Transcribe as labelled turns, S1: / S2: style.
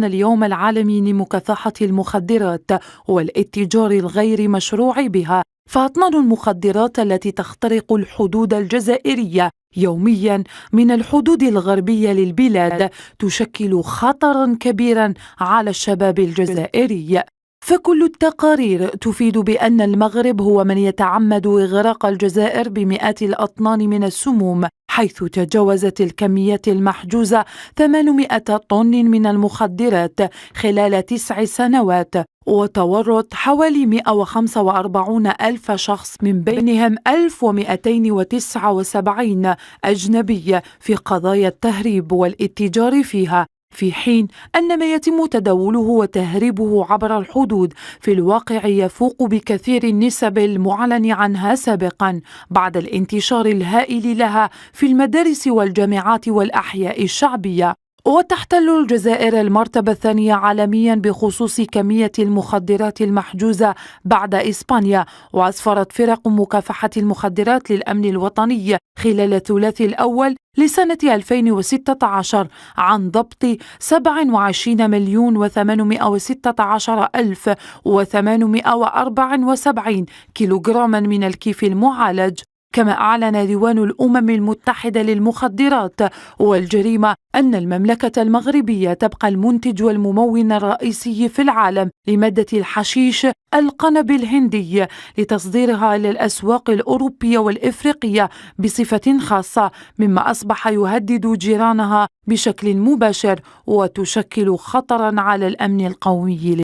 S1: كان اليوم العالمي لمكافحة المخدرات والاتجار الغير مشروع بها، فأطنان المخدرات التي تخترق الحدود الجزائرية يوميا من الحدود الغربية للبلاد تشكل خطرا كبيرا على الشباب الجزائري. فكل التقارير تفيد بأن المغرب هو من يتعمد إغراق الجزائر بمئات الأطنان من السموم، حيث تجاوزت الكميات المحجوزة 800 طن من المخدرات خلال 9 سنوات، وتورط حوالي 145 ألف شخص، من بينهم 1279 أجنبي، في قضايا التهريب والاتجار فيها، في حين أن ما يتم تداوله وتهريبه عبر الحدود في الواقع يفوق بكثير النسب المعلن عنها سابقا بعد الانتشار الهائل لها في المدارس والجامعات والأحياء الشعبية. وتحتل الجزائر المرتبة الثانية عالميا بخصوص كمية المخدرات المحجوزة بعد إسبانيا. وأسفرت فرق مكافحة المخدرات للأمن الوطني خلال الثلاث الأول لسنة 2016 عن ضبط 27,816,874 كيلوغراما من الكيف المعالج. كما أعلن ديوان الأمم المتحدة للمخدرات والجريمة أن المملكة المغربية تبقى المنتج والممول الرئيسي في العالم لمادة الحشيش القنب الهندي لتصديرها إلى الأسواق الأوروبية والإفريقية بصفة خاصة، مما أصبح يهدد جيرانها بشكل مباشر وتشكل خطرا على الأمن القومي.